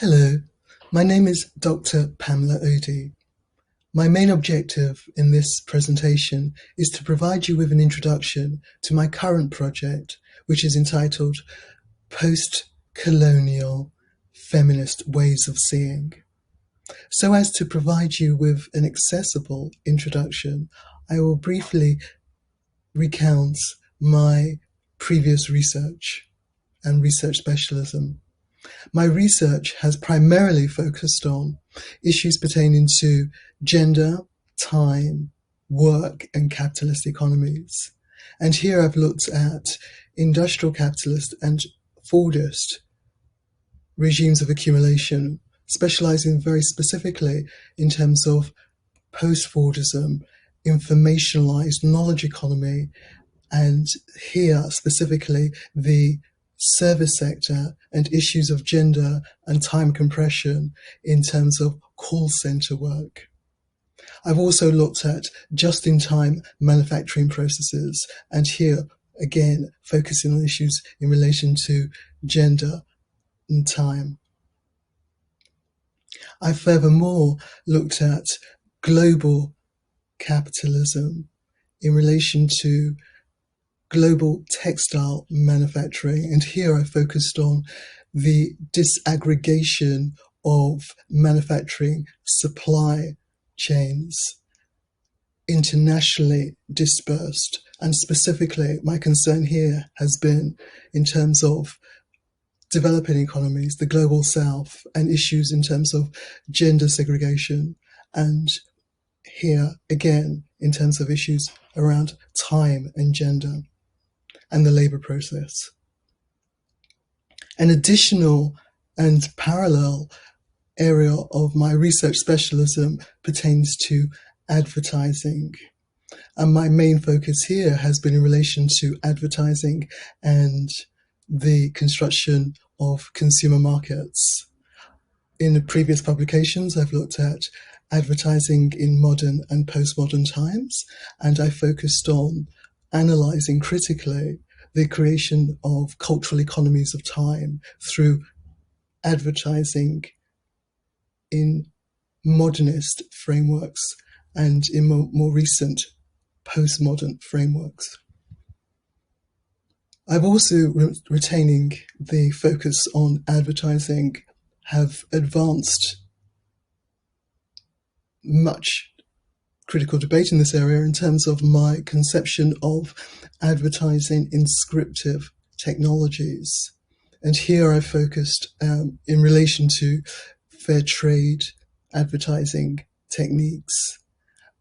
Hello, my name is Dr. Pamela Odie. My main objective in this presentation is to provide you with an introduction to my current project, which is entitled Postcolonial Feminist Ways of Seeing. So as to provide you with an accessible introduction, I will briefly recount my previous research and research specialism. My research has primarily focused on issues pertaining to gender, time, work, and capitalist economies. And here I've looked at industrial capitalist and Fordist regimes of accumulation, specializing very specifically in terms of post-Fordism, informationalized knowledge economy, and here specifically the service sector and issues of gender and time compression in terms of call center work. I've also looked at just-in-time manufacturing processes, and here again focusing on issues in relation to gender and time. I furthermore looked at global capitalism in relation to global textile manufacturing, and here I focused on the disaggregation of manufacturing supply chains, internationally dispersed, and specifically my concern here has been in terms of developing economies, the global south, and issues in terms of gender segregation, and here again in terms of issues around time and gender and the labour process. An additional and parallel area of my research specialism pertains to advertising. And my main focus here has been in relation to advertising and the construction of consumer markets. In the previous publications, I've looked at advertising in modern and postmodern times, and I focused on analysing critically the creation of cultural economies of time through advertising in modernist frameworks and in more recent postmodern frameworks. I've also, retaining the focus on advertising, have advanced much critical debate in this area in terms of my conception of advertising inscriptive technologies. And here I focused in relation to fair trade advertising techniques.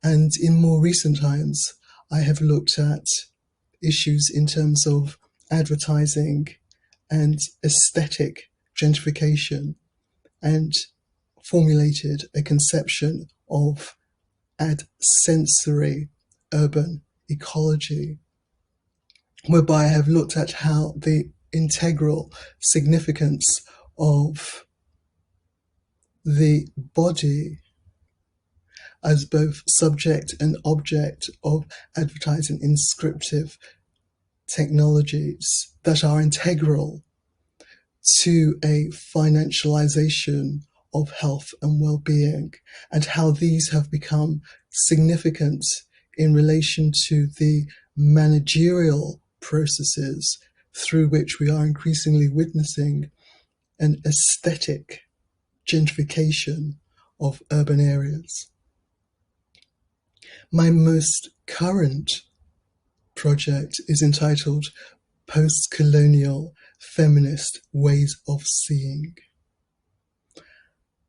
And in more recent times, I have looked at issues in terms of advertising and aesthetic gentrification and formulated a conception of ad-sensory urban ecology, whereby I have looked at how the integral significance of the body as both subject and object of advertising inscriptive technologies that are integral to a financialization of health and well-being, and how these have become significant in relation to the managerial processes through which we are increasingly witnessing an aesthetic gentrification of urban areas. My most current project is entitled Postcolonial Feminist Ways of Seeing.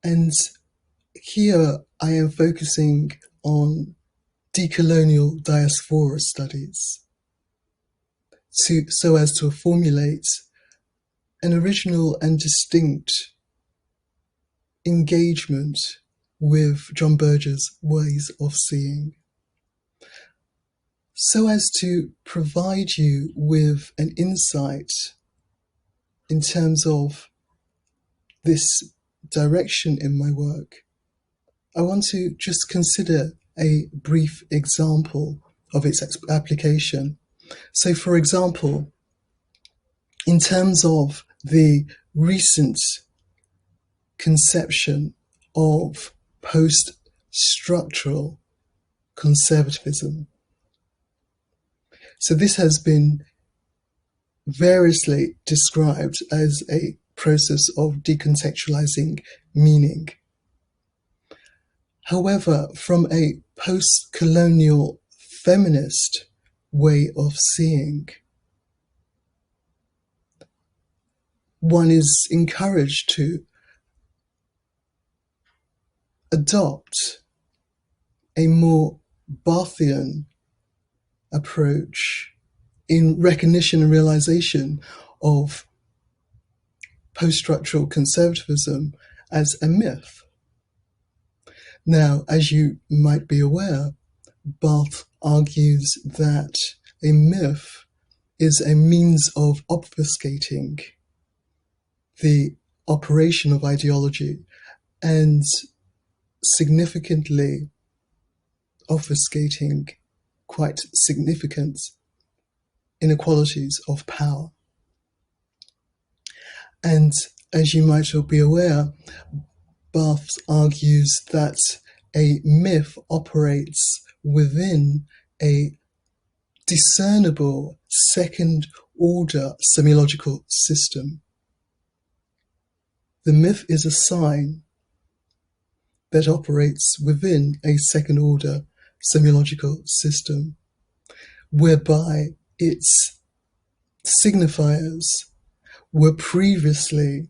And here I am focusing on decolonial diaspora studies so as to formulate an original and distinct engagement with John Berger's ways of seeing, so as to provide you with an insight in terms of this direction in my work. I want to just consider a brief example of its application. So, for example, in terms of the recent conception of post-structural conservatism. So this has been variously described as a process of decontextualizing meaning. However, from a post-colonial feminist way of seeing, one is encouraged to adopt a more Barthian approach in recognition and realization of post-structural conservatism as a myth. Now, as you might be aware, Barth argues that a myth is a means of obfuscating the operation of ideology and significantly obfuscating quite significant inequalities of power. And as you might all be aware, Barth argues that a myth operates within a discernible second-order semiological system. The myth is a sign that operates within a second-order semiological system, whereby its signifiers were previously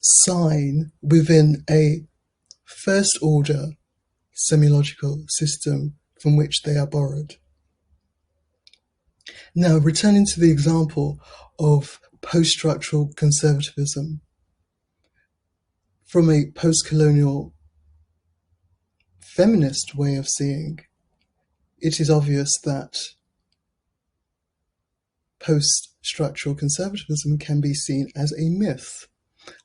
sign within a first-order semiological system from which they are borrowed. Now, returning to the example of post-structural conservatism, from a post-colonial feminist way of seeing, it is obvious that post-structural conservatism can be seen as a myth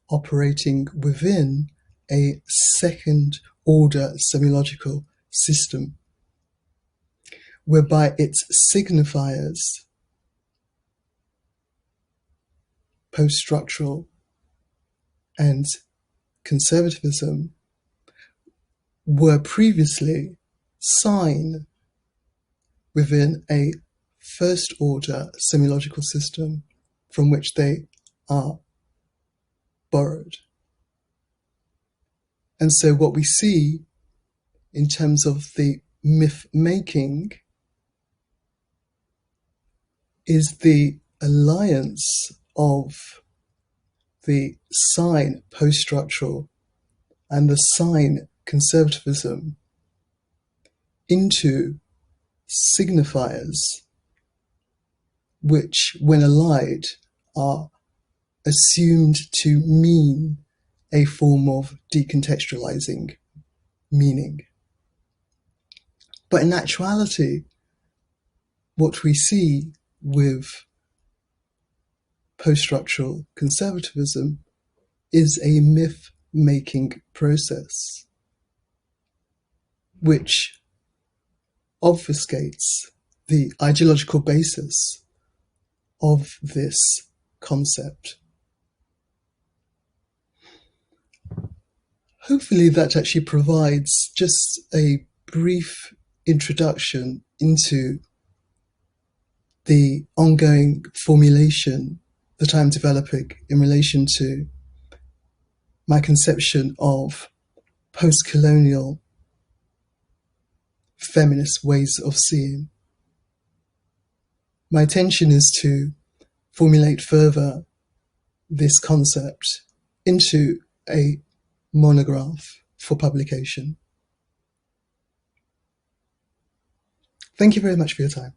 operating within a second-order semiological system, whereby its signifiers, post-structural and conservatism, were previously sign within a first-order semiological system from which they are borrowed. And so what we see in terms of the myth-making is the alliance of the sign post-structural and the sign conservatism into signifiers which, when allied, are assumed to mean a form of decontextualizing meaning. But in actuality, what we see with post-structural conservatism is a myth-making process which obfuscates the ideological basis of this concept. Hopefully that actually provides just a brief introduction into the ongoing formulation that I'm developing in relation to my conception of post-colonial feminist ways of seeing. My intention is to formulate further this concept into a monograph for publication. Thank you very much for your time.